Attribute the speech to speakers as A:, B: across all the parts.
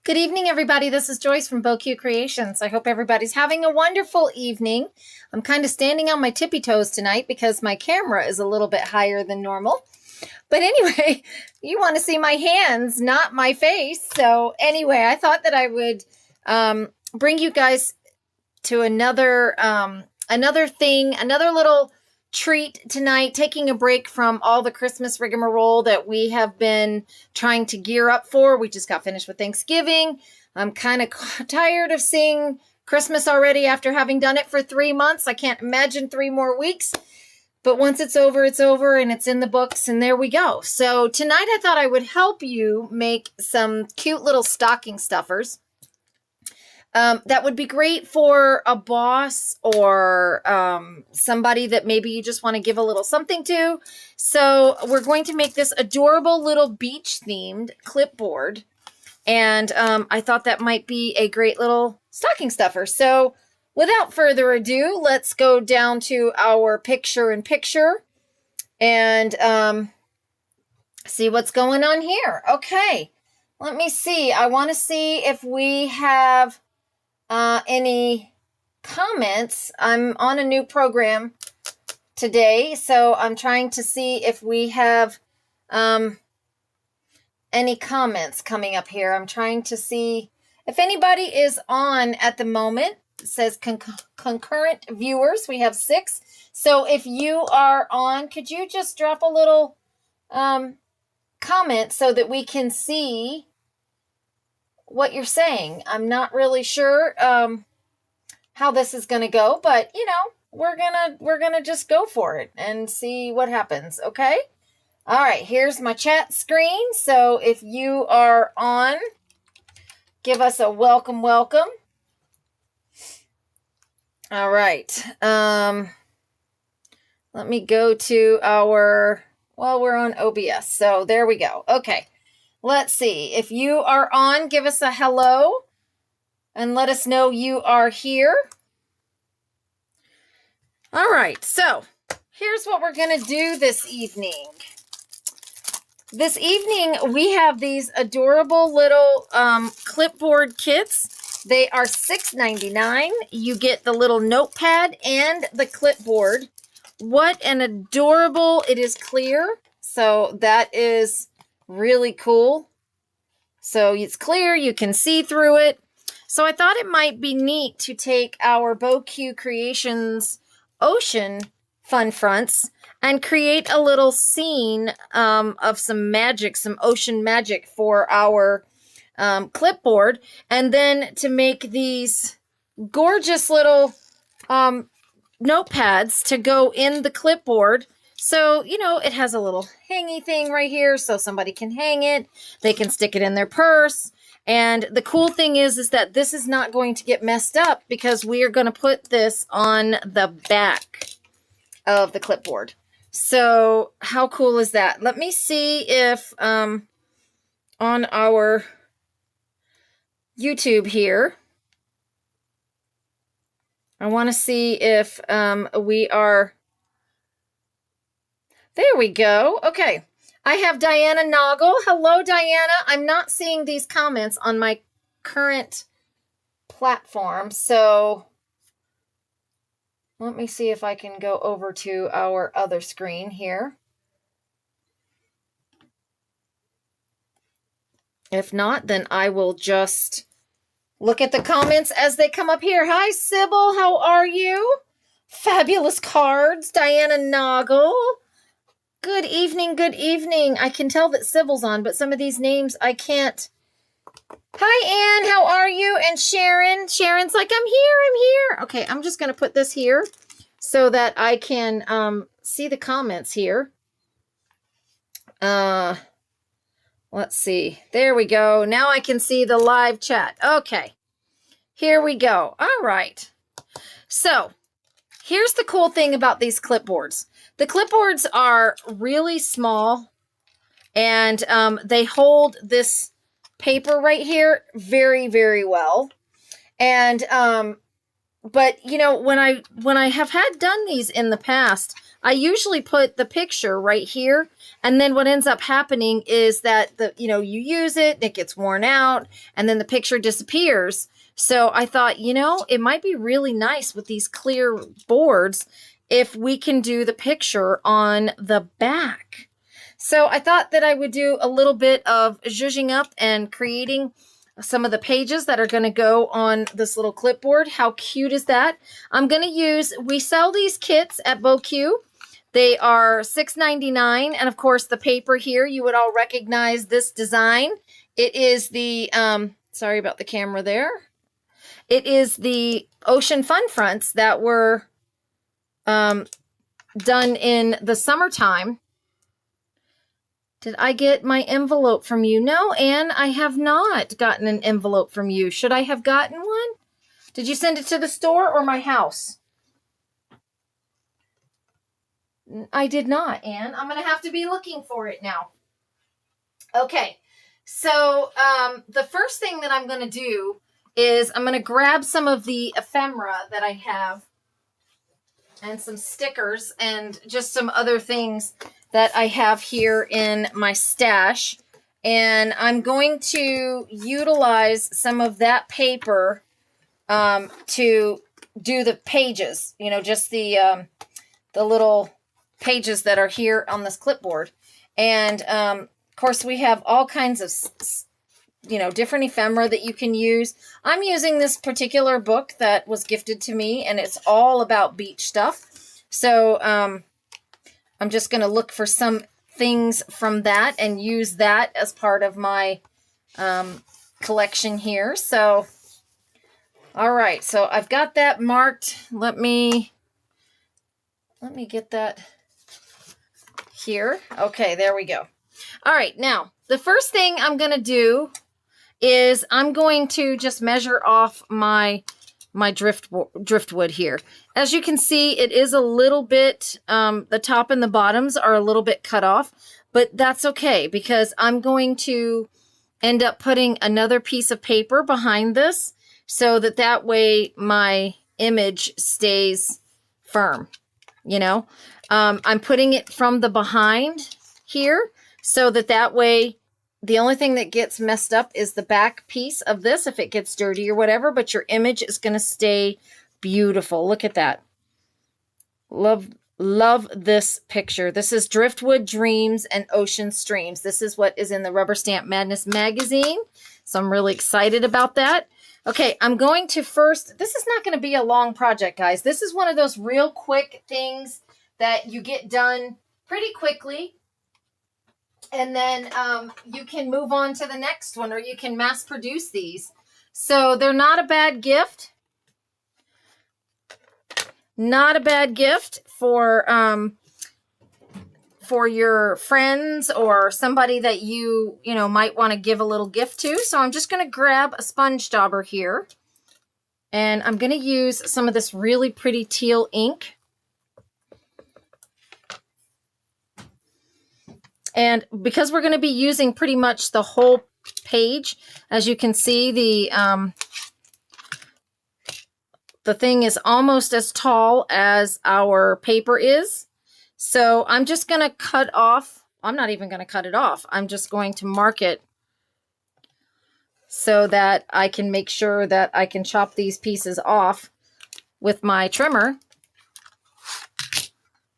A: Good evening, everybody. This is Joyce from BoQ Creations. I hope everybody's having a wonderful evening. I'm kind of standing on my tippy toes tonight because my camera is a little bit higher than normal. But anyway, you want to see my hands, not my face. So anyway, I thought that I would bring you guys to another little treat tonight, taking a break from all the Christmas rigmarole that we have been trying to gear up for. We just got finished with Thanksgiving. I'm kind of tired of seeing Christmas already after having done it for 3 months. I can't imagine 3 more weeks. But once it's over and it's in the books, and there we go. So tonight I thought I would help you make some cute little stocking stuffers. That would be great for a boss or somebody that maybe you just want to give a little something to. So we're going to make this adorable little beach-themed clipboard. And I thought that might be a great little stocking stuffer. So without further ado, let's go down to our picture-in-picture and see what's going on here. Okay, let me see. I want to see if we have any comments. I'm on a new program today, so I'm trying to see if we have any comments coming up here. I'm trying to see if anybody is on at the moment. It says concurrent viewers. We have 6. So if you are on, could you just drop a little comment so that we can see what you're saying? I'm not really sure how this is going to go, but you know, we're gonna just go for it and see what happens. Okay. All right. Here's my chat screen. So if you are on, give us a welcome. All right. Let me go to our, well, we're on OBS. So there we go. Okay. Let's see. If you are on, give us a hello and let us know you are here. All right. So here's what we're going to do this evening. This evening, we have these adorable little clipboard kits. They are $6.99. You get the little notepad and the clipboard. What an adorable, it is clear. So that is really cool. So it's clear, you can see through it. So I thought it might be neat to take our BoQ Creations ocean fun fronts and create a little scene of some magic, some ocean magic for our clipboard, and then to make these gorgeous little notepads to go in the clipboard. So, you know, it has a little hangy thing right here so somebody can hang it. They can stick it in their purse. And the cool thing is that this is not going to get messed up because we are going to put this on the back of the clipboard. So how cool is that? Let me see if on our YouTube here, I want to see if we are... There we go. Okay. I have Diana Noggle. Hello, Diana. I'm not seeing these comments on my current platform. So let me see if I can go over to our other screen here. If not, then I will just look at the comments as they come up here. Hi, Sybil. How are you? Fabulous cards. Diana Noggle. Good evening, good evening. I can tell that Sybil's on, but some of these names I can't. Hi, Anne. How are you? And Sharon. Sharon's like, I'm here. Okay, I'm just going to put this here so that I can see the comments here. Let's see. There we go. Now I can see the live chat. Okay, here we go. All right. So here's the cool thing about these clipboards. The clipboards are really small, and they hold this paper right here very, very well. And but you know, when I have done these in the past, I usually put the picture right here. And then what ends up happening is that you use it, it gets worn out, and then the picture disappears. So I thought, it might be really nice with these clear boards if we can do the picture on the back. So I thought that I would do a little bit of zhuzhing up and creating some of the pages that are going to go on this little clipboard. How cute is that? I'm going to we sell these kits at BoQ. They are $6.99. And of course, the paper here, you would all recognize this design. It is the, sorry about the camera there. It is the Ocean Fun Fronts that were done in the summertime. Did I get my envelope from you? No, Anne, I have not gotten an envelope from you. Should I have gotten one? Did you send it to the store or my house? I did not, Anne. I'm going to have to be looking for it now. Okay, so the first thing that I'm going to do is I'm going to grab some of the ephemera that I have and some stickers and just some other things that I have here in my stash. And I'm going to utilize some of that paper to do the pages, just the little pages that are here on this clipboard. And of course, we have all kinds of different ephemera that you can use. I'm using this particular book that was gifted to me, and it's all about beach stuff. So I'm just going to look for some things from that and use that as part of my collection here. So, all right. So I've got that marked. Let me get that here. Okay, there we go. All right. Now, the first thing I'm going to do is I'm going to just measure off my driftwood here. As you can see, it is a little bit, the top and the bottoms are a little bit cut off, but that's okay because I'm going to end up putting another piece of paper behind this so that way my image stays firm, I'm putting it from the behind here so that way the only thing that gets messed up is the back piece of this if it gets dirty or whatever, but your image is going to stay beautiful. Look at that. Love this picture. This is Driftwood Dreams and Ocean Streams. This is what is in the Rubber Stamp Madness magazine. So I'm really excited about that. Okay, I'm going to first, this is not going to be a long project, guys. This is one of those real quick things that you get done pretty quickly. And then you can move on to the next one, or you can mass produce these. So they're not a bad gift. Not a bad gift for your friends or somebody that you might want to give a little gift to. So I'm just going to grab a sponge dauber here. And I'm going to use some of this really pretty teal ink. And because we're going to be using pretty much the whole page, as you can see, the thing is almost as tall as our paper is. So I'm just going to cut off. I'm not even going to cut it off. I'm just going to mark it so that I can make sure that I can chop these pieces off with my trimmer.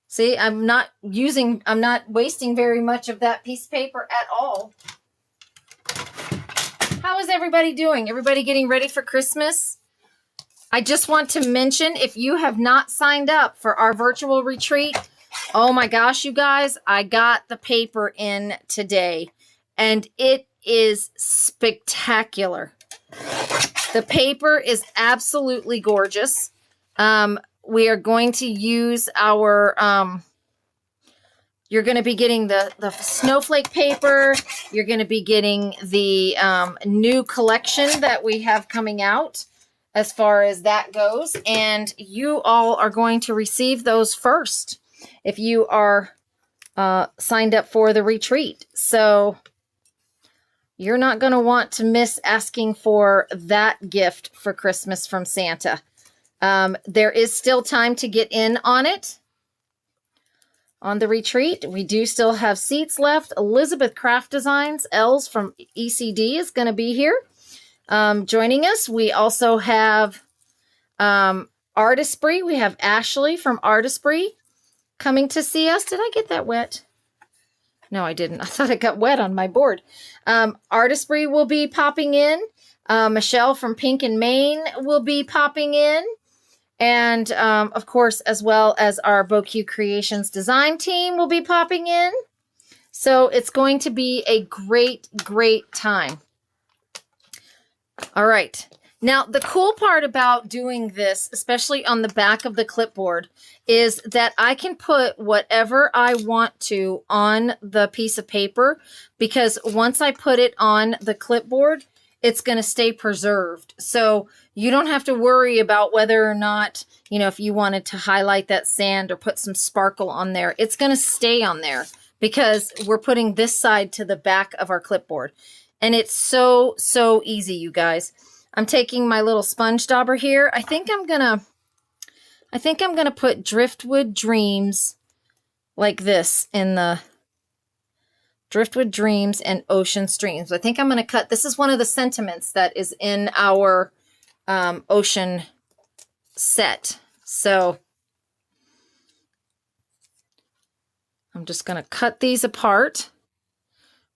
A: See, I'm not wasting very much of that piece of paper at all. How is everybody doing? Everybody getting ready for Christmas? I just want to mention, if you have not signed up for our virtual retreat, oh my gosh, you guys, I got the paper in today and it is spectacular. The paper is absolutely gorgeous. We are going to use our, you're going to be getting the snowflake paper. You're going to be getting the new collection that we have coming out as far as that goes. And you all are going to receive those first if you are signed up for the retreat. So you're not going to want to miss asking for that gift for Christmas from Santa. There is still time to get in on it. on the retreat. We do still have seats left. Elizabeth Craft Designs, Els from ECD, is going to be here joining us. We also have Artistry. We have Ashley from Artistry coming to see us. Did I get that wet? No, I didn't. I thought it got wet on my board. Artistry will be popping in. Michelle from Pink and Maine will be popping in. And, of course, as well as our BoQ Creations design team will be popping in. So it's going to be a great, great time. All right. Now, the cool part about doing this, especially on the back of the clipboard, is that I can put whatever I want to on the piece of paper, because once I put it on the clipboard, it's going to stay preserved. So you don't have to worry about whether or not, you know, if you wanted to highlight that sand or put some sparkle on there, it's going to stay on there because we're putting this side to the back of our clipboard. And it's so, so easy, you guys. I'm taking my little sponge dauber here. I think I'm gonna put Driftwood Dreams like this in the Driftwood Dreams and Ocean Streams. I think I'm gonna cut. This is one of the sentiments that is in our ocean set. So I'm just gonna cut these apart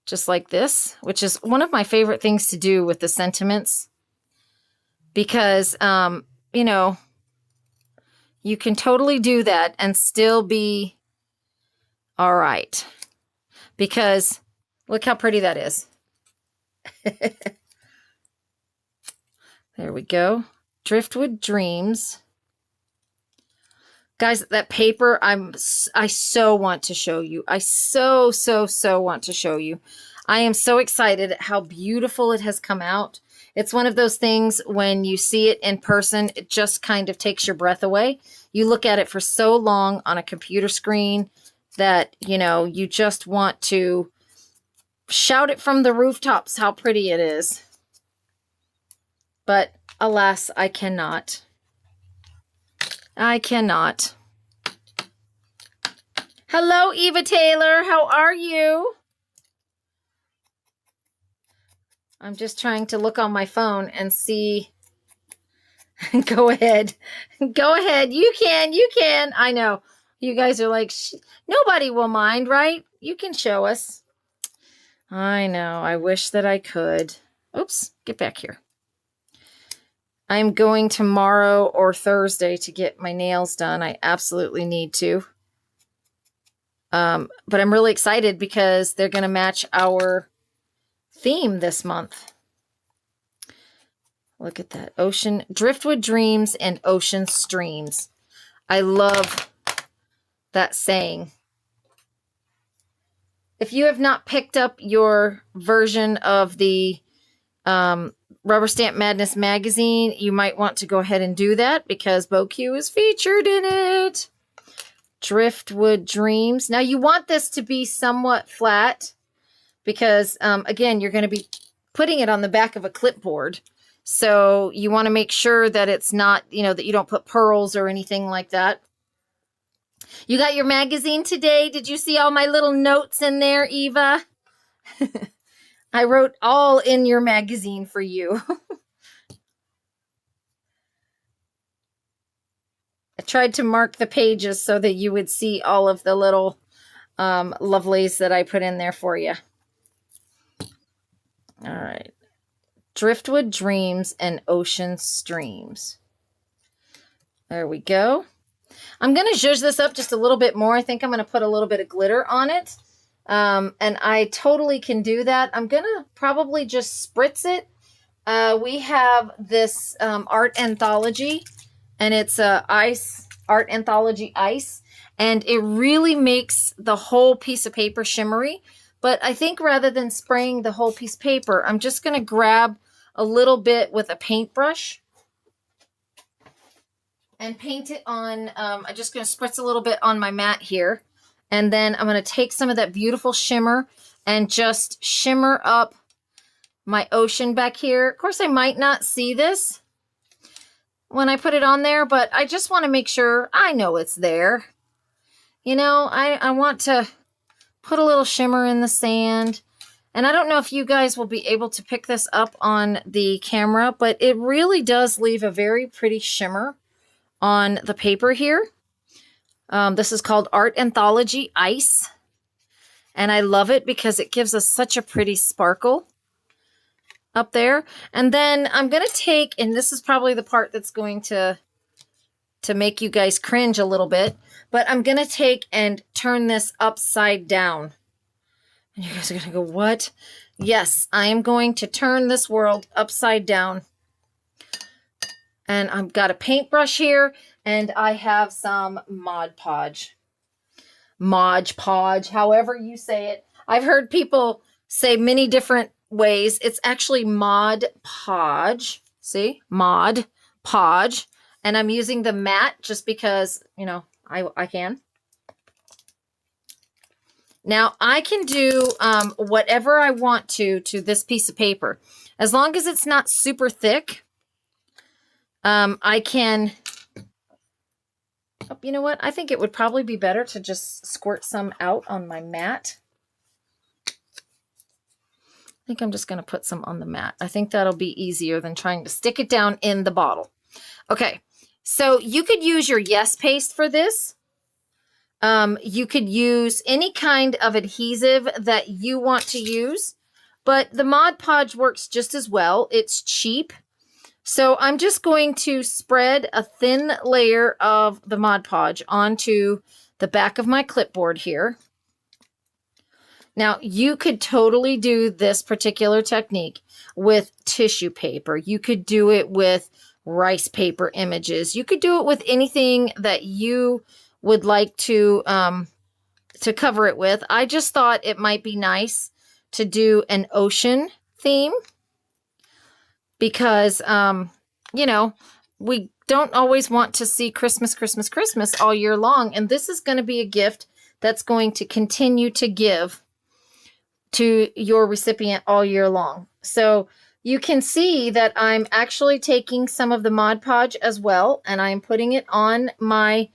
A: just like this, which is one of my favorite things to do with the sentiments. Because, you know, you can totally do that and still be all right. Because look how pretty that is. There we go. Driftwood Dreams. Guys, that paper, I so want to show you. I so want to show you. I am so excited at how beautiful it has come out. It's one of those things when you see it in person, it just kind of takes your breath away. You look at it for so long on a computer screen that, you know, you just want to shout it from the rooftops how pretty it is. But alas, I cannot. I cannot. Hello, Eva Taylor. How are you? I'm just trying to look on my phone and see. Go ahead. Go ahead. You can. I know. You guys are like, nobody will mind, right? You can show us. I know. I wish that I could. Oops. Get back here. I'm going tomorrow or Thursday to get my nails done. I absolutely need to. But I'm really excited because they're going to match our theme this month. Look at that. Ocean, Driftwood Dreams and Ocean Streams. I love that saying. If you have not picked up your version of the Rubber Stamp Madness magazine, you might want to go ahead and do that because BoQ is featured in it. Driftwood Dreams. Now you want this to be somewhat flat because, again, you're going to be putting it on the back of a clipboard. So you want to make sure that it's not, you know, that you don't put pearls or anything like that. You got your magazine today? Did you see all my little notes in there, Eva? I wrote all in your magazine for you. I tried to mark the pages so that you would see all of the little lovelies that I put in there for you. All right. Driftwood Dreams and Ocean Streams. There we go. I'm going to zhuzh this up just a little bit more. I think I'm going to put a little bit of glitter on it. And I totally can do that. I'm going to probably just spritz it. We have this art anthology, and it's ice, art anthology ice. And it really makes the whole piece of paper shimmery. But I think rather than spraying the whole piece of paper, I'm just going to grab a little bit with a paintbrush and paint it on. I'm just going to spritz a little bit on my mat here. And then I'm going to take some of that beautiful shimmer and just shimmer up my ocean back here. Of course, I might not see this when I put it on there, but I just want to make sure I know it's there. you know, I want to put a little shimmer in the sand. And I don't know if you guys will be able to pick this up on the camera, but it really does leave a very pretty shimmer on the paper here. This is called Art Anthology Ice. And I love it because it gives us such a pretty sparkle up there. And then I'm going to take, and this is probably the part that's going to make you guys cringe a little bit, but I'm going to take and turn this upside down. And you guys are going to go, what? Yes, I am going to turn this world upside down. And I've got a paintbrush here, and I have some Mod Podge. Mod Podge, however you say it. I've heard people say many different ways. It's actually Mod Podge. See? Mod Podge. And I'm using the matte just because, you know, I can. Now, I can do whatever I want to this piece of paper. As long as it's not super thick, I can... Oh, you know what? I think it would probably be better to just squirt some out on my mat. I think I'm just going to put some on the mat. I think that'll be easier than trying to stick it down in the bottle. Okay, so you could use your Yes paste for this. You could use any kind of adhesive that you want to use, but the Mod Podge works just as well. It's cheap. So I'm just going to spread a thin layer of the Mod Podge onto the back of my clipboard here. Now, you could totally do this particular technique with tissue paper. You could do it with rice paper images. You could do it with anything that you would like to cover it with. I just thought it might be nice to do an ocean theme because, you know, we don't always want to see Christmas, Christmas, Christmas all year long. And this is going to be a gift that's going to continue to give to your recipient all year long. So you can see that I'm actually taking some of the Mod Podge as well, and I'm putting it on my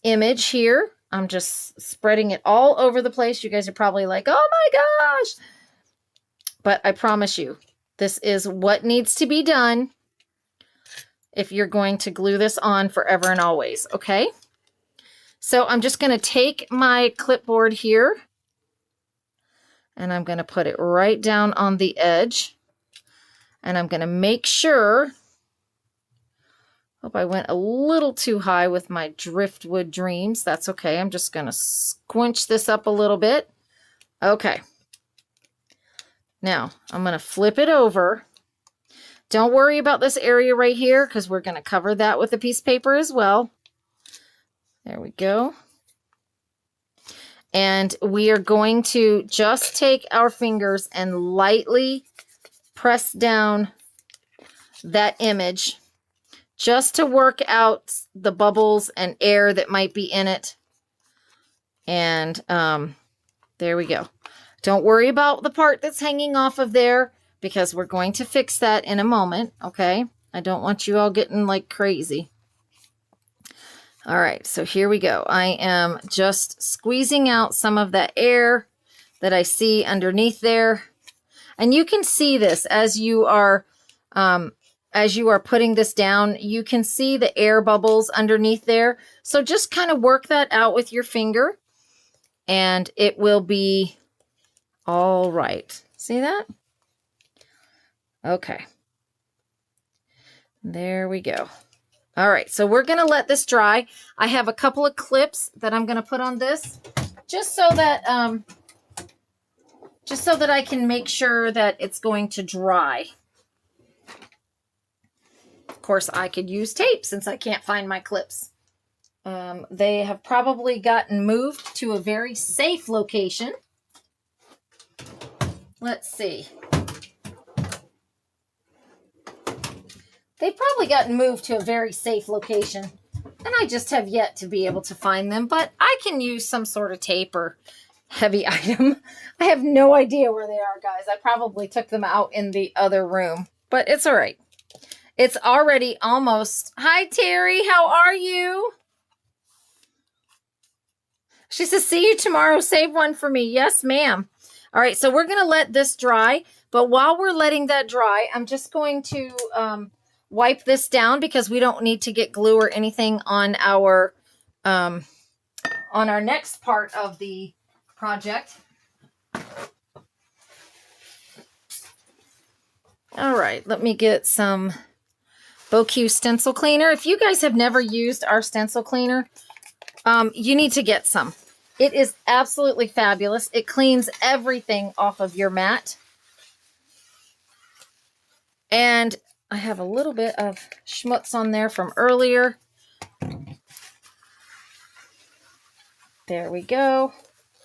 A: image here. I'm just spreading it all over the place. You guys are probably like, oh my gosh. But I promise you, this is what needs to be done if you're going to glue this on forever and always, okay? So I'm just going to take my clipboard here, and I'm going to put it right down on the edge. And I'm going to make sure, hope I went a little too high with my driftwood dreams. That's okay. I'm just going to squinch this up a little bit. Okay. Now, I'm going to flip it over. Don't worry about this area right here because we're going to cover that with a piece of paper as well. There we go. And we are going to just take our fingers and lightly press down that image just to work out the bubbles and air that might be in it. And there we go. Don't worry about the part that's hanging off of there because we're going to fix that in a moment, okay? I don't want you all getting like crazy. All right, so here we go. I am just squeezing out some of that air that I see underneath there. And you can see this as you are putting this down. You can see the air bubbles underneath there. So just kind of work that out with your finger and it will be all right. See that? Okay. There we go. All right, so we're going to let this dry. I have a couple of clips that I'm going to put on this just so that I can make sure that it's going to dry. Of course, I could use tape since I can't find my clips. They have probably gotten moved to a very safe location. Let's see. They've probably gotten moved to a very safe location, and I just have yet to be able to find them, but I can use some sort of tape or heavy item. I have no idea where they are, guys. I probably took them out in the other room, but it's all right. It's already almost... Hi, Terry. How are you? She says, see you tomorrow. Save one for me. Yes, ma'am. All right, so we're going to let this dry. But while we're letting that dry, I'm just going to wipe this down because we don't need to get glue or anything on our next part of the project. All right, let me get some BoQ stencil cleaner. If you guys have never used our stencil cleaner, you need to get some. It is absolutely fabulous. It cleans everything off of your mat. And I have a little bit of schmutz on there from earlier. There we go.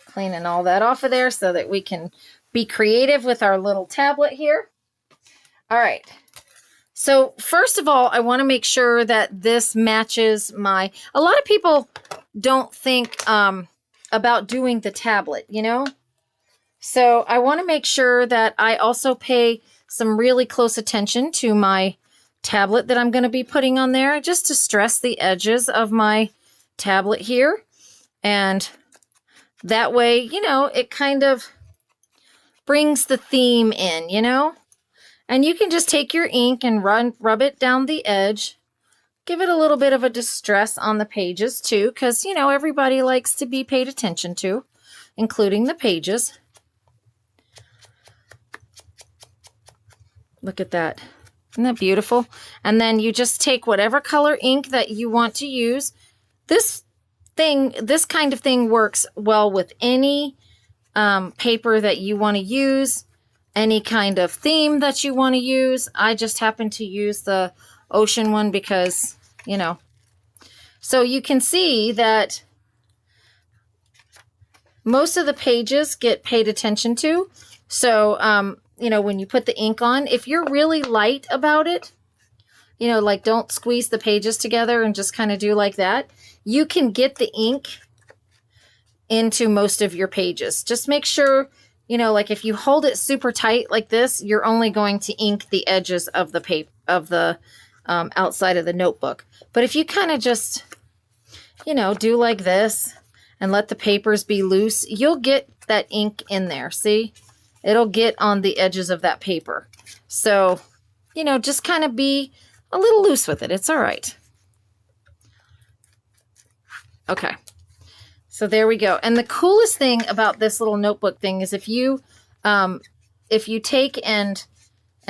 A: Cleaning all that off of there so that we can be creative with our little tablet here. All right. So first of all, I want to make sure that this matches my... A lot of people don't think about doing the tablet, you know? So I want to make sure that I also pay some really close attention to my tablet that I'm going to be putting on there, just to stress the edges of my tablet here. And that way, you know, it kind of brings the theme in, you know? And you can just take your ink and rub it down the edge. Give it a little bit of a distress on the pages too, because, you know, everybody likes to be paid attention to, including the pages. Look at that. Isn't that beautiful? And then you just take whatever color ink that you want to use. This kind of thing works well with any paper that you want to use, any kind of theme that you want to use. I just happen to use the ocean one because, you know. So you can see that most of the pages get paid attention to. So, you know, when you put the ink on, if you're really light about it, you know, like don't squeeze the pages together and just kind of do like that, you can get the ink into most of your pages. Just make sure, you know, like if you hold it super tight like this, you're only going to ink the edges of the paper, of the outside of the notebook. But if you kind of just, you know, do like this and let the papers be loose, you'll get that ink in there. See? It'll get on the edges of that paper. So, you know, just kind of be a little loose with it. It's all right. Okay. So there we go. And the coolest thing about this little notebook thing is if you take and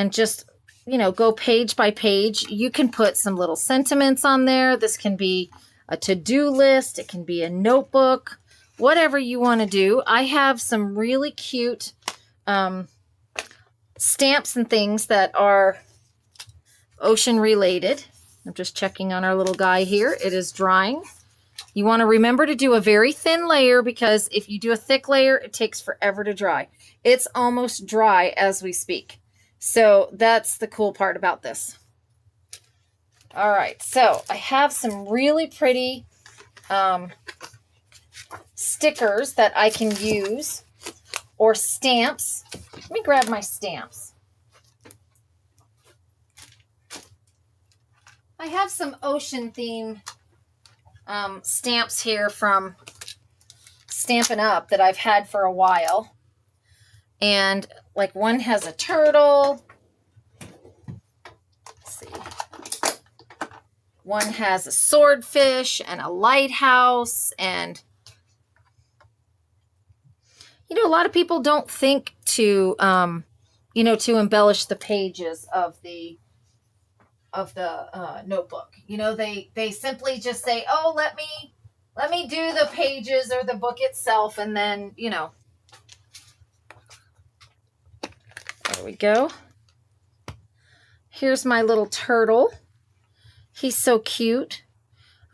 A: just, you know, go page by page, you can put some little sentiments on there. This can be a to-do list. It can be a notebook, whatever you want to do. I have some really cute stamps and things that are ocean related. I'm just checking on our little guy here. It is drying. You want to remember to do a very thin layer because if you do a thick layer, it takes forever to dry. It's almost dry as we speak. So that's the cool part about this. All right, so I have some really pretty stickers that I can use, or stamps. Let me grab my stamps. I have some ocean theme stamps here from Stampin' Up! That I've had for a while. And like one has a turtle. Let's see. One has a swordfish and a lighthouse. And, you know, a lot of people don't think to, you know, to embellish the pages of the notebook. You know, they simply just say, oh, let me do the pages or the book itself, and then, you know. There we go. Here's my little turtle. He's so cute.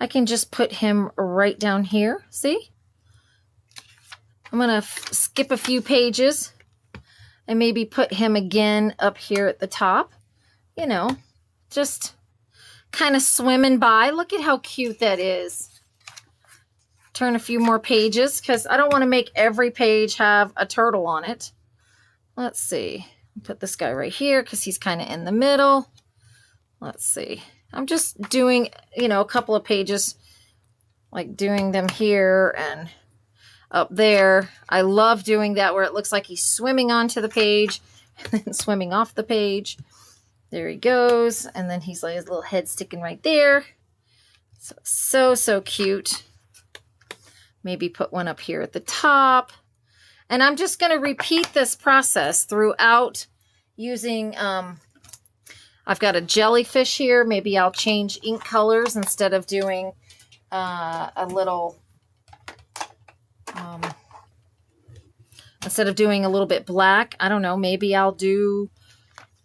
A: I can just put him right down here. See? I'm going to skip a few pages and maybe put him again up here at the top. You know, just kind of swimming by. Look at how cute that is. Turn a few more pages because I don't want to make every page have a turtle on it. Let's see. Put this guy right here because he's kind of in the middle. Let's see. I'm just doing, you know, a couple of pages, like doing them here. And up there. I love doing that where it looks like he's swimming onto the page and then swimming off the page. There he goes. And then he's like his little head sticking right there. So cute. Maybe put one up here at the top. And I'm just going to repeat this process throughout using, I've got a jellyfish here. Maybe I'll change ink colors instead of doing a little, instead of doing a little bit black. I don't know. Maybe I'll do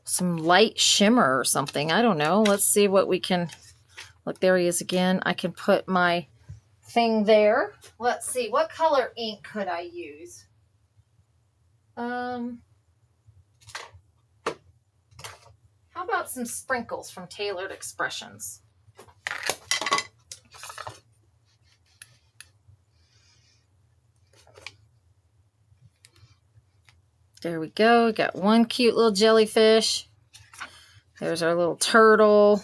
A: some light shimmer or something. I don't know. Let's see what we can, look, there he is again. I can put my thing there. Let's see. What color ink could I use? How about some sprinkles from Tailored Expressions? There we go. We got one cute little jellyfish. There's our little turtle.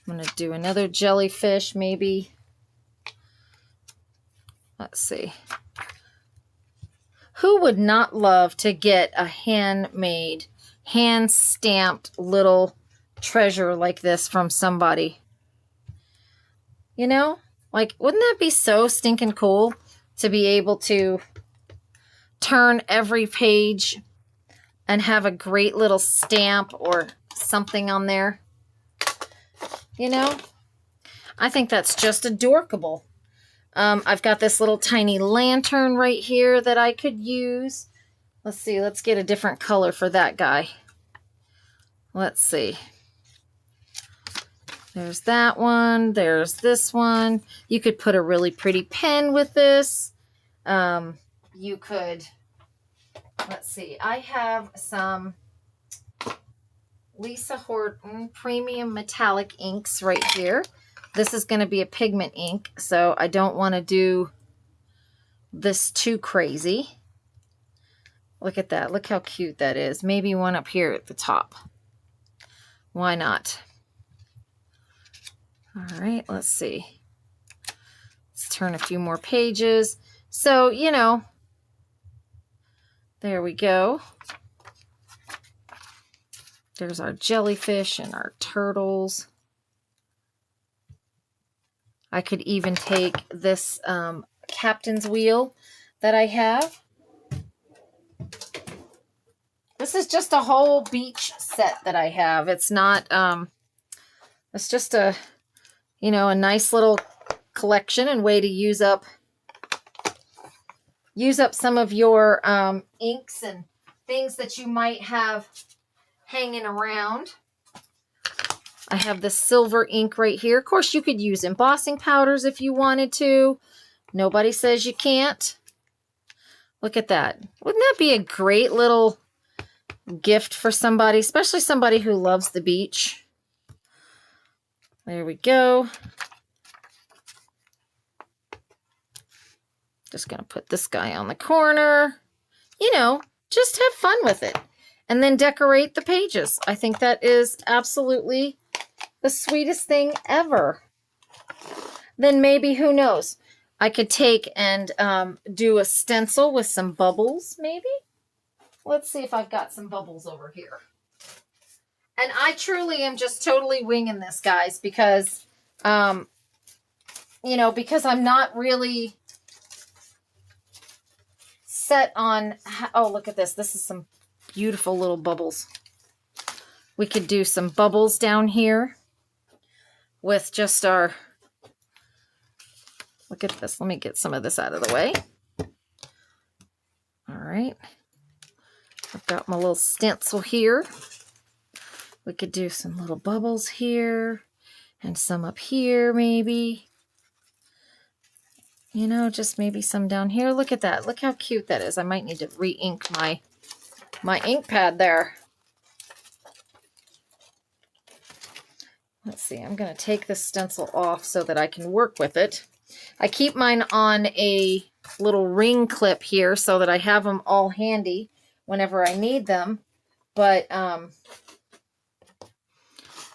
A: I'm going to do another jellyfish maybe. Let's see. Who would not love to get a handmade, hand-stamped little treasure like this from somebody? You know? Like, wouldn't that be so stinking cool to be able to turn every page and have a great little stamp or something on there? You know? I think that's just adorable. I've got this little tiny lantern right here that I could use. Let's see. Let's get a different color for that guy. Let's see. There's that one. There's this one. You could put a really pretty pen with this. You could, let's see. I have some Lisa Horton Premium Metallic inks right here. This is going to be a pigment ink, so I don't want to do this too crazy. Look at that. Look how cute that is. Maybe one up here at the top. Why not? All right, let's see. Let's turn a few more pages. So, you know, there we go. There's our jellyfish and our turtles. I could even take this captain's wheel that I have. This is just a whole beach set that I have. It's not, it's just a, you know, a nice little collection and way to use up some of your inks and things that you might have hanging around. I have this silver ink right here. Of course, you could use embossing powders if you wanted to. Nobody says you can't. Look at that. Wouldn't that be a great little gift for somebody, especially somebody who loves the beach? There we go. Just going to put this guy on the corner. You know, just have fun with it. And then decorate the pages. I think that is absolutely the sweetest thing ever. Then maybe, who knows, I could take and do a stencil with some bubbles, maybe. Let's see if I've got some bubbles over here. And I truly am just totally winging this, guys, because, you know, because I'm not really set on, oh, look at this. This is some beautiful little bubbles. We could do some bubbles down here with just our, look at this. Let me get some of this out of the way. All right. I've got my little stencil here. We could do some little bubbles here and some up here maybe. You know, just maybe some down here. Look at that. Look how cute that is. I might need to re-ink my ink pad there. Let's see, I'm going to take this stencil off so that I can work with it. I keep mine on a little ring clip here so that I have them all handy whenever I need them. But,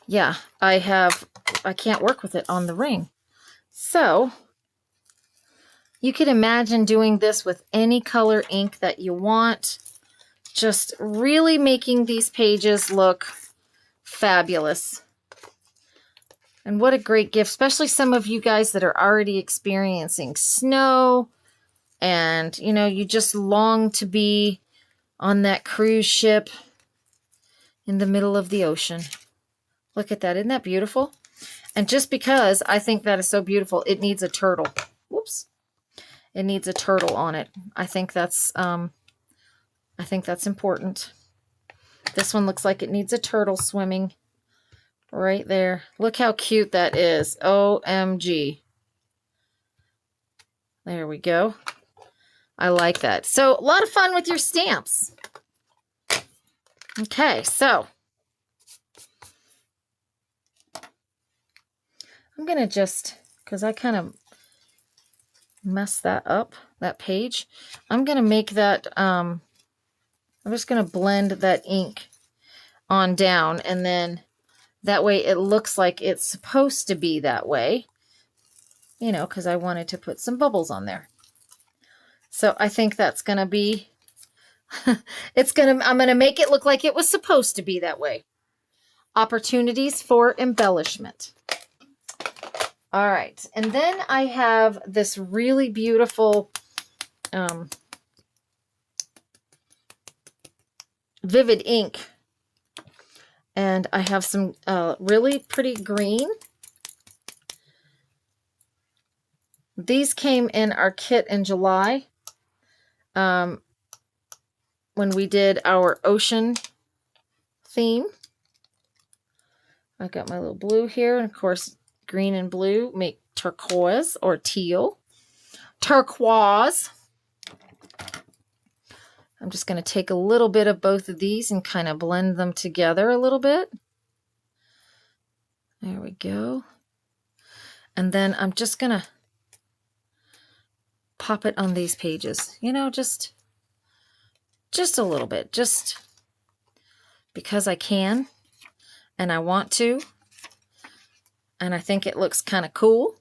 A: yeah, I can't work with it on the ring. So, You could imagine doing this with any color ink that you want. Just really making these pages look fabulous. And what a great gift, especially some of you guys that are already experiencing snow and, you know, you just long to be on that cruise ship in the middle of the ocean. Look at that. Isn't that beautiful? And just because I think that is so beautiful, it needs a turtle. Whoops. It needs a turtle on it. I think that's important. This one looks like it needs a turtle swimming right there. Look how cute that is. OMG. There we go. I like that. So a lot of fun with your stamps. Okay, so I'm going to just, because I kind of messed that up, that page, I'm going to make that, I'm just going to blend that ink on down, and then that way it looks like it's supposed to be that way, you know, because I wanted to put some bubbles on there. So I think that's going to be, I'm going to make it look like it was supposed to be that way. Opportunities for embellishment. All right, and then I have this really beautiful vivid ink, and I have some really pretty green. These came in our kit in July when we did our ocean theme. I've got my little blue here, and of course green and blue make turquoise or teal. Turquoise. I'm just going to take a little bit of both of these and kind of blend them together a little bit. There we go. And then I'm just going to pop it on these pages. You know, just a little bit. Just because I can and I want to. And I think it looks kind of cool.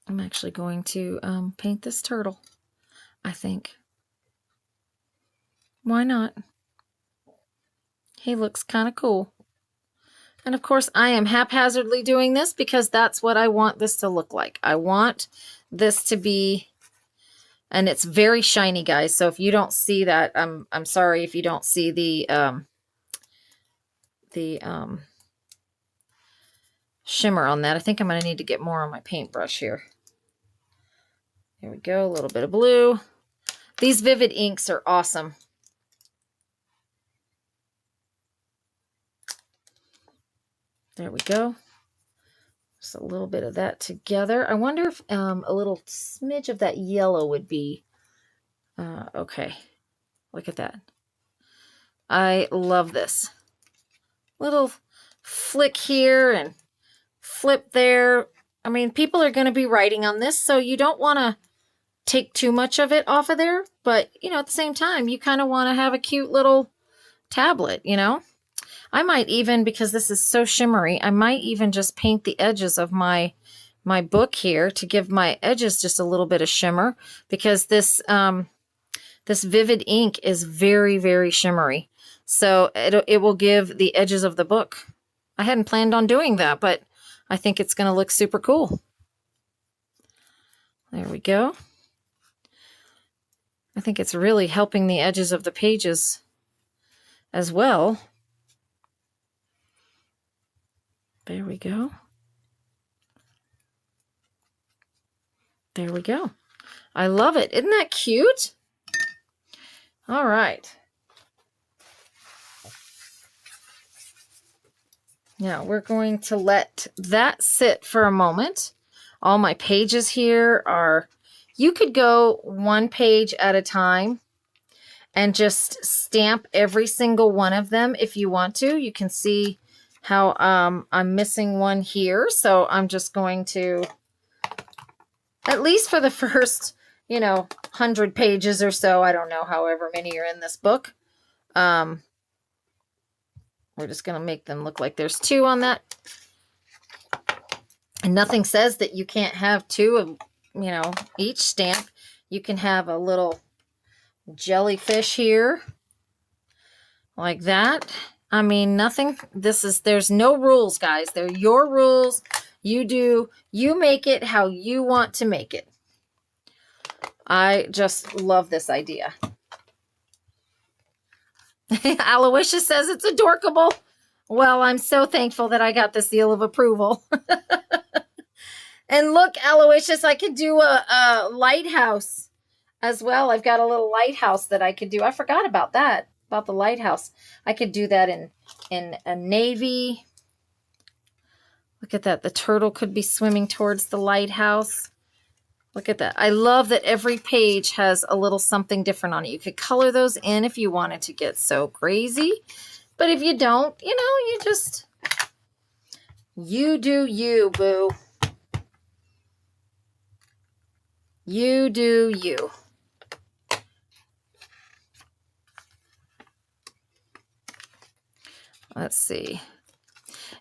A: I'm actually going to paint this turtle, I think. Why not? He looks kind of cool. And of course, I am haphazardly doing this because that's what I want this to look like. I want this to be, and it's very shiny, guys. So if you don't see that, I'm sorry if you don't see the shimmer on that. I think I'm going to need to get more on my paintbrush here. There we go, a little bit of blue. These vivid inks are awesome. There we go. Just a little bit of that together. I wonder if a little smidge of that yellow would be okay. Look at that. I love this. Little flick here and flip there. I mean, people are going to be writing on this, so you don't want to take too much of it off of there. But, you know, at the same time, you kind of want to have a cute little tablet, you know. I might even, because this is so shimmery, I might even just paint the edges of my book here to give my edges just a little bit of shimmer, because this this vivid ink is very, very shimmery. So it will give the edges of the book. I hadn't planned on doing that, but I think it's going to look super cool. There we go. I think it's really helping the edges of the pages as well. There we go. There we go. I love it. Isn't that cute? All right. Now we're going to let that sit for a moment. All my pages here are, you could go one page at a time and just stamp every single one of them if you want to. You can see how I'm missing one here. So I'm just going to, at least for the first, 100 pages or so, I don't know, however many are in this book. We're just going to make them look like there's two on that And nothing says that you can't have two of, each stamp. You can have a little jellyfish here, like that. I mean, nothing, there's no rules, guys. They're your rules. You make it how you want to make it. I just love this idea. Aloysius says it's adorkable. Well, I'm so thankful that I got the seal of approval. And look, Aloysius, I could do a lighthouse as well. I've got a little lighthouse that I could do. I forgot about that, about the lighthouse. I could do that in a navy. Look at that. The turtle could be swimming towards the lighthouse. Look at that. I love that every page has a little something different on it. You could color those in if you wanted to get so crazy. But if you don't, you do you, boo. You do you. Let's see.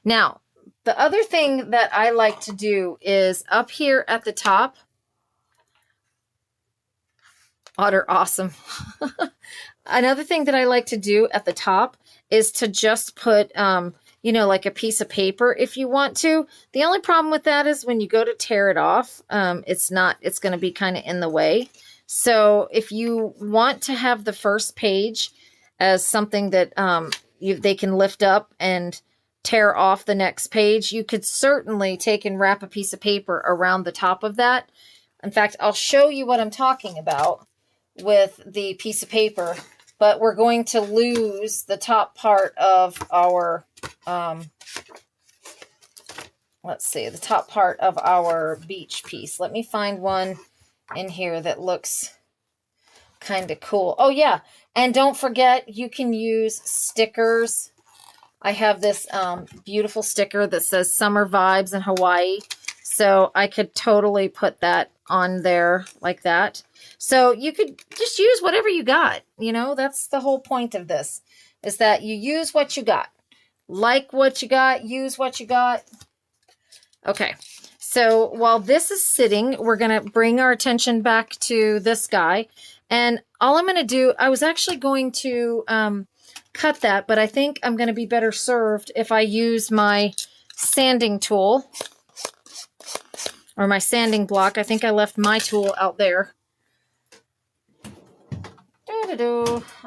A: Now, the other thing that I like to do is up here at the top. Otter, awesome. Another thing that I like to do at the top is to just put, like a piece of paper if you want to. The only problem with that is when you go to tear it off, it's going to be kind of in the way. So if you want to have the first page as something that they can lift up and tear off the next page, you could certainly take and wrap a piece of paper around the top of that. In fact, I'll show you what I'm talking about with the piece of paper, but we're going to lose the top part of our, let's see, the top part of our beach piece. Let me find one in here that looks kind of cool. Oh yeah, and don't forget, you can use stickers. I have this beautiful sticker that says Summer Vibes in Hawaii, so I could totally put that on there like that. So you could just use whatever you got. That's the whole point of this, is that you use what you got. Like what you got, use what you got. Okay, so while this is sitting, we're going to bring our attention back to this guy. And all I'm going to do, I was actually going to cut that, but I think I'm going to be better served if I use my sanding tool or my sanding block. I think I left my tool out there.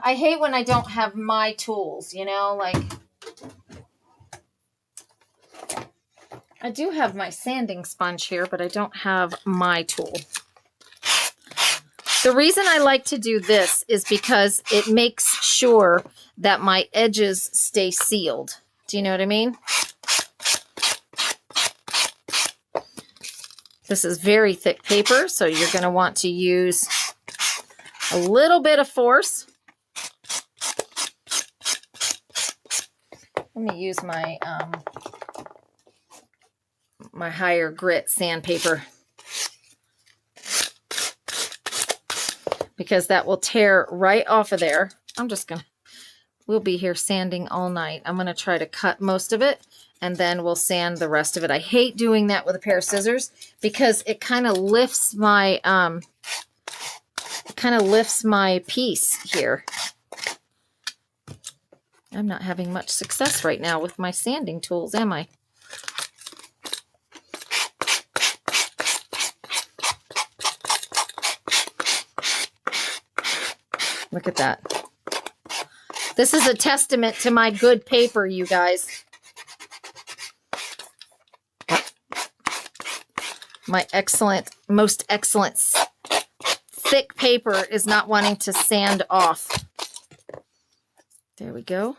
A: I hate when I don't have my tools, like I do have my sanding sponge here, but I don't have my tool. The reason I like to do this is because it makes sure that my edges stay sealed. Do you know what I mean? This is very thick paper, so you're going to want to use a little bit of force. Let me use my my higher grit sandpaper, because that will tear right off of there. We'll be here sanding all night. I'm going to try to cut most of it, and then we'll sand the rest of it. I hate doing that with a pair of scissors because it kind of lifts my piece here. I'm not having much success right now with my sanding tools, am I? Look at that. This is a testament to my good paper, you guys. My most excellent thick paper is not wanting to sand off. There we go.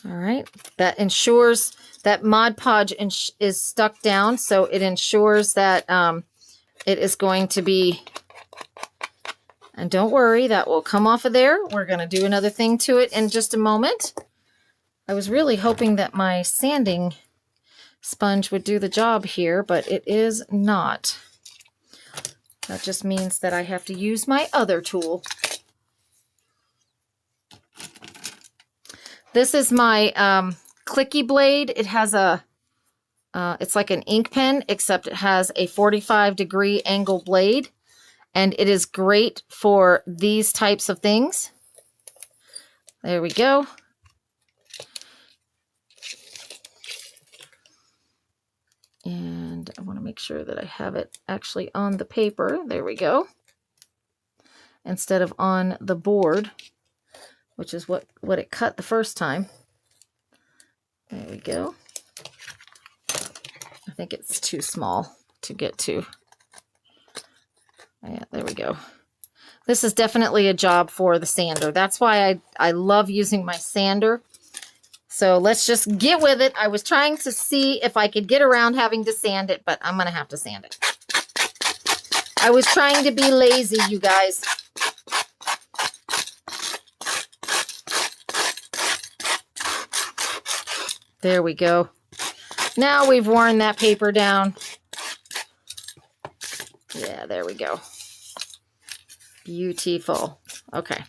A: All right. That ensures that Mod Podge is stuck down, so it ensures that it is going to be... And don't worry, that will come off of there. We're going to do another thing to it in just a moment. I was really hoping that my sanding sponge would do the job here, but it is not. That just means that I have to use my other tool. This is my clicky blade. It has a It's like an ink pen, except it has a 45-degree angle blade, and it is great for these types of things. There we go. And I want to make sure that I have it actually on the paper. There we go. Instead of on the board, which is what it cut the first time. There we go. I think it's too small to get to. Yeah, there we go. This is definitely a job for the sander. That's why I love using my sander. So let's just get with it. I was trying to see if I could get around having to sand it, but I'm going to have to sand it. I was trying to be lazy, you guys. There we go. Now we've worn that paper down. Yeah, there we go. Beautiful. Okay.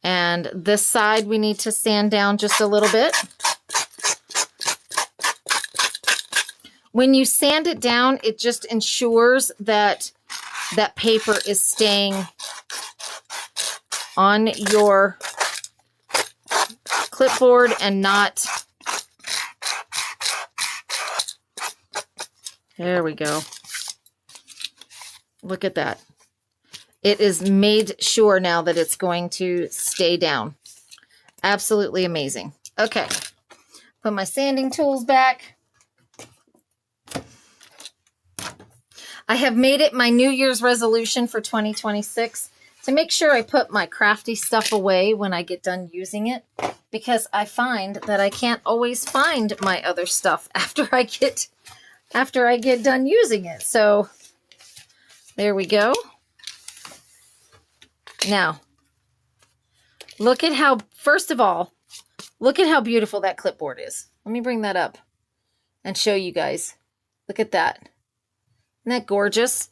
A: And this side we need to sand down just a little bit. When you sand it down, it just ensures that that paper is staying on your clipboard and not... There we go. Look at that. It is made sure now that it's going to stay down. Absolutely amazing. Okay. Put my sanding tools back. I have made it my New Year's resolution for 2026 to make sure I put my crafty stuff away when I get done using it, because I find that I can't always find my other stuff after I get done using it. So there we go. Now, look at how, first of all, look at how beautiful that clipboard is. Let me bring that up and show you guys. Look at that. Isn't that gorgeous?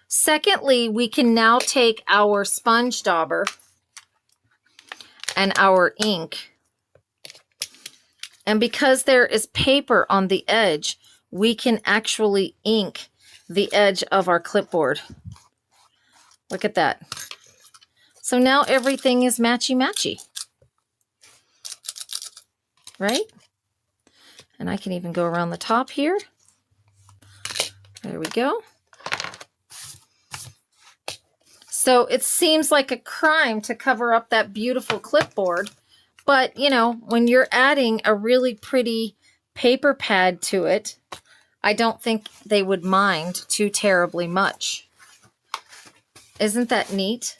A: Secondly, we can now take our sponge dauber and our ink, and because there is paper on the edge, we can actually ink the edge of our clipboard. Look at that. So now everything is matchy-matchy, right? And I can even go around the top here. There we go. So it seems like a crime to cover up that beautiful clipboard, but you know, when you're adding a really pretty paper pad to it, I don't think they would mind too terribly much. Isn't that neat?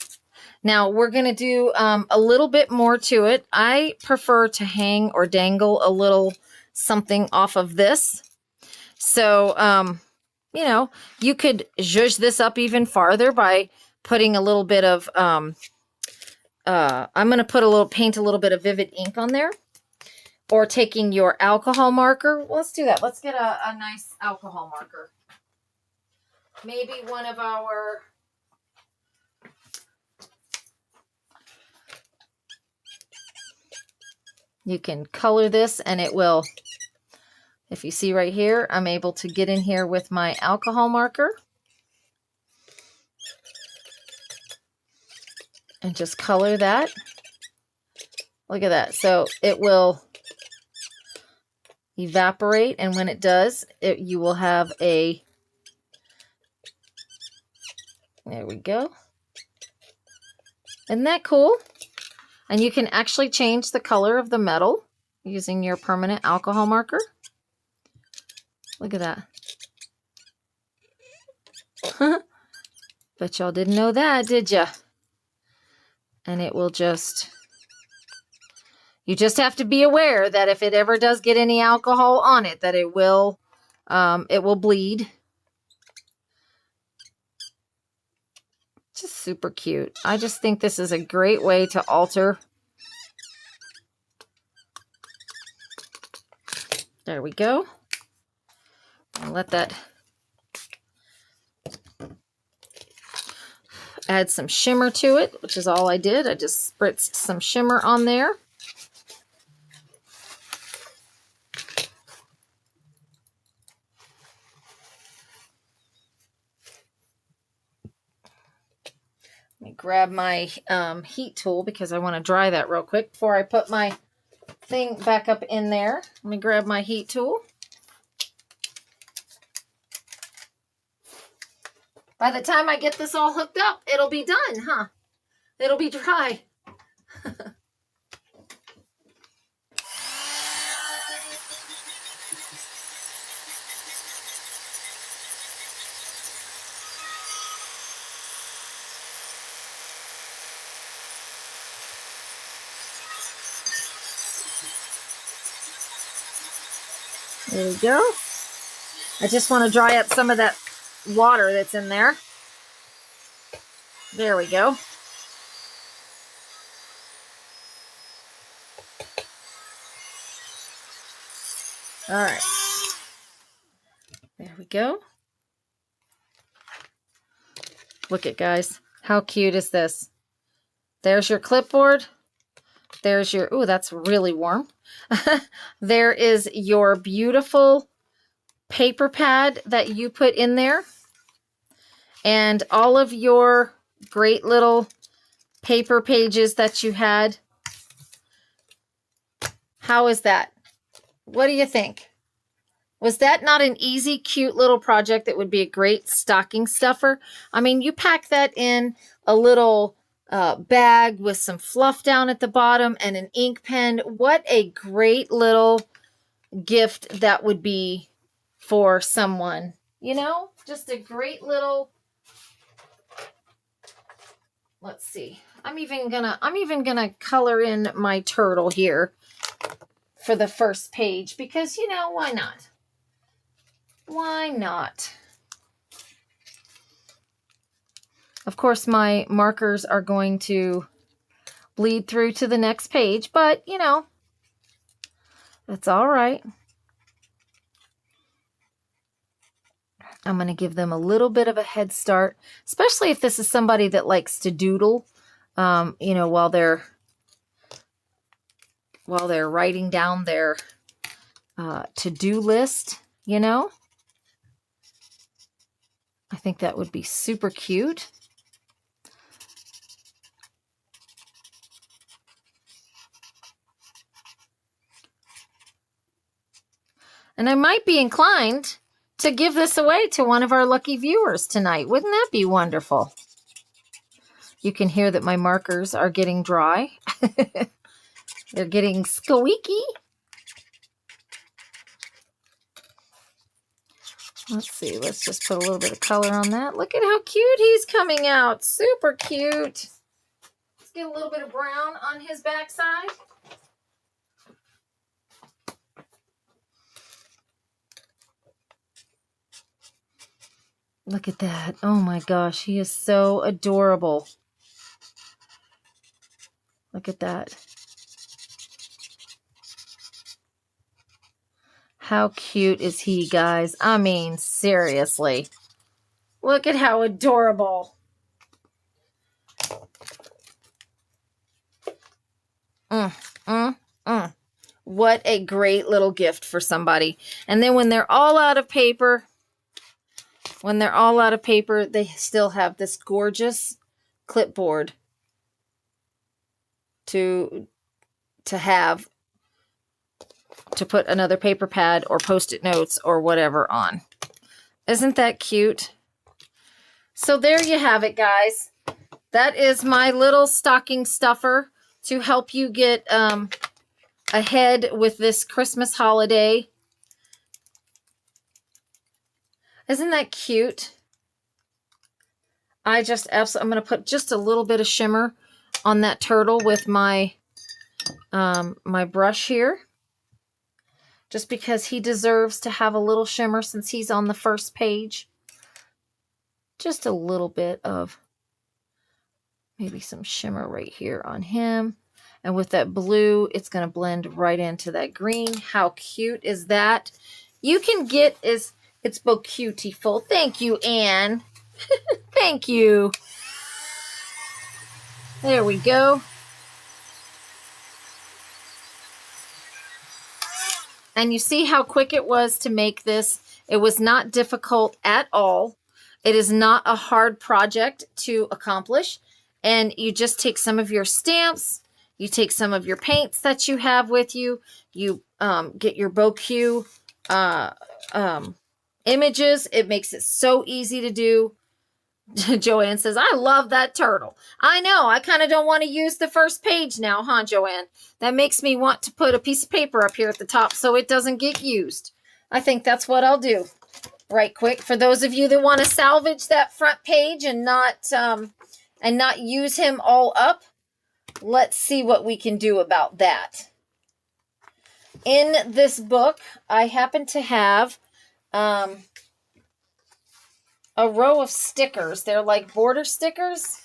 A: Now we're going to do a little bit more to it. I prefer to hang or dangle a little something off of this. So, you know, you could zhuzh this up even farther by putting a little bit of, I'm going to paint a little bit of vivid ink on there. Or taking your alcohol marker. Well, let's do that. Let's get a nice alcohol marker. Maybe one of our... You can color this and it will, if you see right here, I'm able to get in here with my alcohol marker and just color that. Look at that. So it will evaporate, and when it does, you will have a, there we go. Isn't that cool? And you can actually change the color of the metal using your permanent alcohol marker. Look at that. Bet y'all didn't know that, did ya? And it will just, you just have to be aware that if it ever does get any alcohol on it, that it will bleed. Just super cute. I just think this is a great way to alter. There we go. I'll let that add some shimmer to it, which is all I did. I just spritzed some shimmer on there. Let me grab my heat tool because I want to dry that real quick before I put my thing back up in there. Let me grab my heat tool. By the time I get this all hooked up, it'll be done, huh? It'll be dry. There we go. I just want to dry up some of that water that's in there. There we go. All right. There we go. Look at, guys. How cute is this? There's your clipboard. There's your, ooh, that's really warm. There is your beautiful paper pad that you put in there. And all of your great little paper pages that you had. How is that? What do you think? Was that not an easy, cute little project that would be a great stocking stuffer? I mean, you pack that in a little bag with some fluff down at the bottom and an ink pen. What a great little gift that would be for someone. You know, just a great little, let's see. I'm even gonna color in my turtle here for the first page because, you know, why not? Why not? Of course, my markers are going to bleed through to the next page, but, you know, that's all right. I'm going to give them a little bit of a head start, especially if this is somebody that likes to doodle, you know, while they're writing down their to-do list, you know. I think that would be super cute. And I might be inclined to give this away to one of our lucky viewers tonight. Wouldn't that be wonderful? You can hear that my markers are getting dry. They're getting squeaky. Let's see. Let's just put a little bit of color on that. Look at how cute he's coming out. Super cute. Let's get a little bit of brown on his backside. Look at that. Oh my gosh, he is so adorable. Look at that. How cute is he, guys? I mean, seriously. Look at how adorable. What a great little gift for somebody. And then when they're all out of paper, they still have this gorgeous clipboard to have to put another paper pad or post-it notes or whatever on. Isn't that cute? So there you have it, guys. That is my little stocking stuffer to help you get ahead with this Christmas holiday. Isn't that cute? I'm going to put just a little bit of shimmer on that turtle with my my brush here. Just because he deserves to have a little shimmer since he's on the first page. Just a little bit of maybe some shimmer right here on him. And with that blue, it's going to blend right into that green. How cute is that? You can get it's beautiful. Thank you, Anne. Thank you. There we go. And you see how quick it was to make this. It was not difficult at all. It is not a hard project to accomplish. And you just take some of your stamps, you take some of your paints that you have with you, you get your BoQ images. It makes it so easy to do. Joanne says, I love that turtle. I know. I kind of don't want to use the first page now, huh, Joanne? That makes me want to put a piece of paper up here at the top so it doesn't get used. I think that's what I'll do right quick. For those of you that want to salvage that front page and not use him all up, let's see what we can do about that. In this book, I happen to have a row of stickers. They're like border stickers.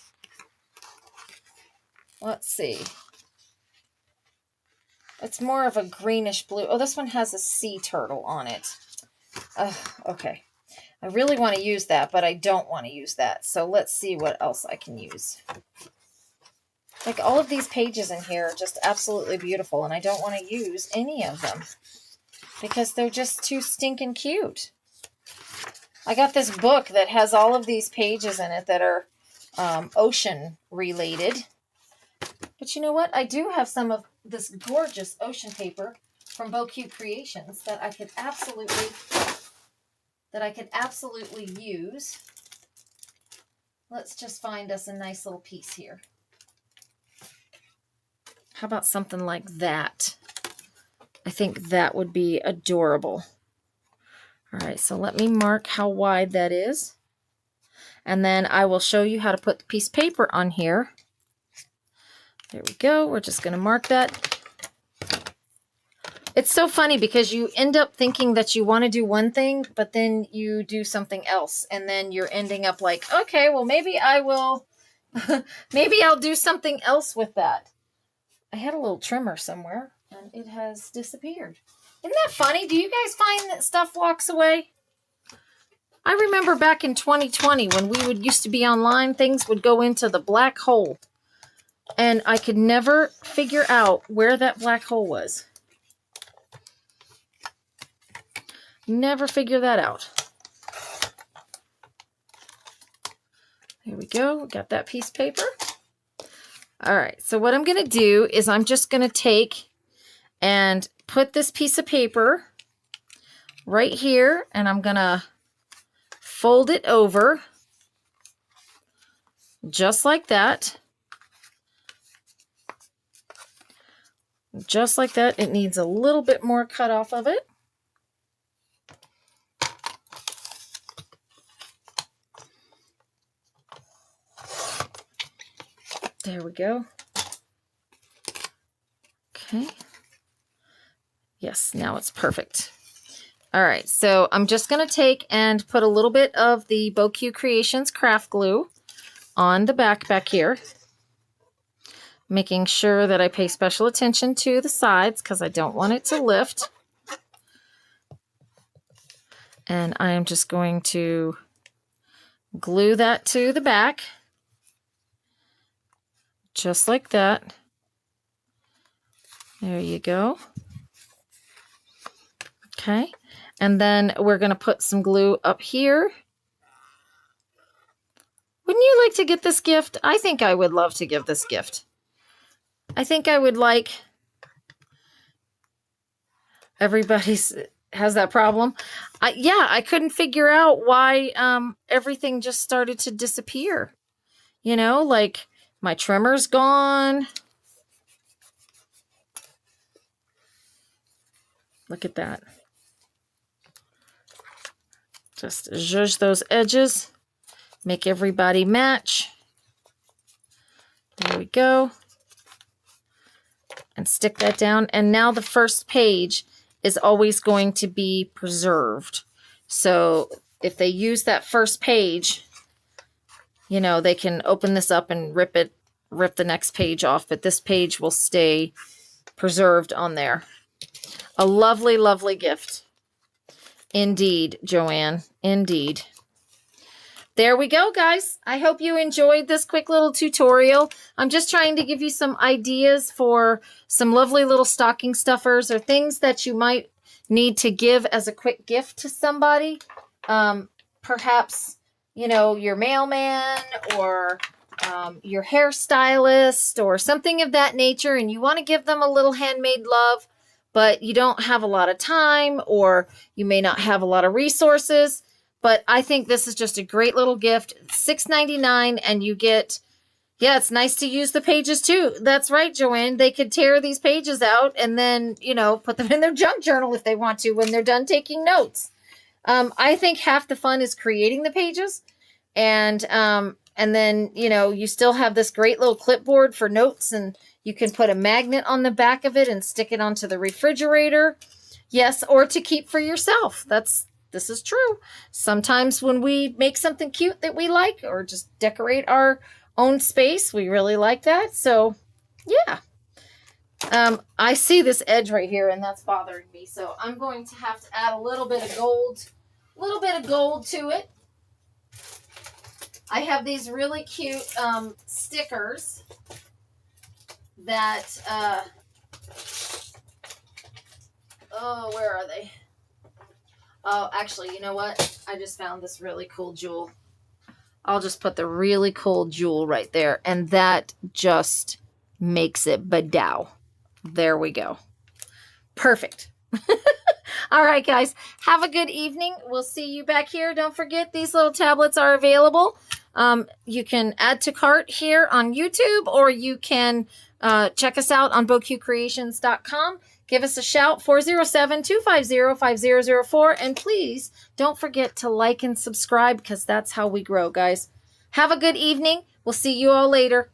A: Let's see. It's more of a greenish blue. Oh, this one has a sea turtle on it. Okay. I really want to use that, but I don't want to use that. So let's see what else I can use. Like all of these pages in here are just absolutely beautiful, and I don't want to use any of them because they're just too stinking cute. I got this book that has all of these pages in it that are ocean related. But you know what? I do have some of this gorgeous ocean paper from BoQ Creations that I could absolutely use. Let's just find us a nice little piece here. How about something like that? I think that would be adorable. All right, so let me mark how wide that is. And then I will show you how to put the piece of paper on here. There we go. We're just going to mark that. It's so funny because you end up thinking that you want to do one thing, but then you do something else. And then you're ending up like, okay, well, maybe I will, maybe I'll do something else with that. I had a little trimmer somewhere and it has disappeared. Isn't that funny? Do you guys find that stuff walks away? I remember back in 2020 when we used to be online, things would go into the black hole. And I could never figure out where that black hole was. Never figure that out. There we go. Got that piece of paper. All right. So what I'm going to do is I'm just going to take and put this piece of paper right here, and I'm going to fold it over just like that. Just like that. It needs a little bit more cut off of it. There we go. Okay. Yes, now it's perfect. All right, so I'm just going to take and put a little bit of the BoQ Creations craft glue on the back here, making sure that I pay special attention to the sides because I don't want it to lift. And I am just going to glue that to the back, just like that. There you go. Okay, and then we're going to put some glue up here. Wouldn't you like to get this gift? I think I would love to give this gift. I think I would like, everybody has that problem. Yeah, I couldn't figure out why everything just started to disappear. You know, like my trimmer's gone. Look at that. Just zhuzh those edges. Make everybody match. There we go. And stick that down. And now the first page is always going to be preserved. So if they use that first page, you know, they can open this up and rip the next page off. But this page will stay preserved on there. A lovely, lovely gift. Indeed, Joanne. Indeed. There we go, guys. I hope you enjoyed this quick little tutorial. I'm just trying to give you some ideas for some lovely little stocking stuffers or things that you might need to give as a quick gift to somebody. Perhaps, you know, your mailman or your hairstylist or something of that nature, and you want to give them a little handmade love, but you don't have a lot of time, or you may not have a lot of resources. But I think this is just a great little gift. $6.99, and you get, yeah, it's nice to use the pages too. That's right, Joanne. They could tear these pages out and then, put them in their junk journal if they want to when they're done taking notes. I think half the fun is creating the pages, and then, you still have this great little clipboard for notes, and you can put a magnet on the back of it and stick it onto the refrigerator. Yes, or to keep for yourself. This is true. Sometimes when we make something cute that we like, or just decorate our own space, we really like that. So, yeah. I see this edge right here, and that's bothering me. So I'm going to have to add a little bit of gold to it. I have these really cute stickers that, where are they? Oh, actually, you know what? I just found this really cool jewel. I'll just put the really cool jewel right there, and that just makes it badow. There we go. Perfect. All right, guys. Have a good evening. We'll see you back here. Don't forget, these little tablets are available. You can add to cart here on YouTube, or you can check us out on BoQCreations.com. Give us a shout, 407-250-5004. And please don't forget to like and subscribe, because that's how we grow, guys. Have a good evening. We'll see you all later.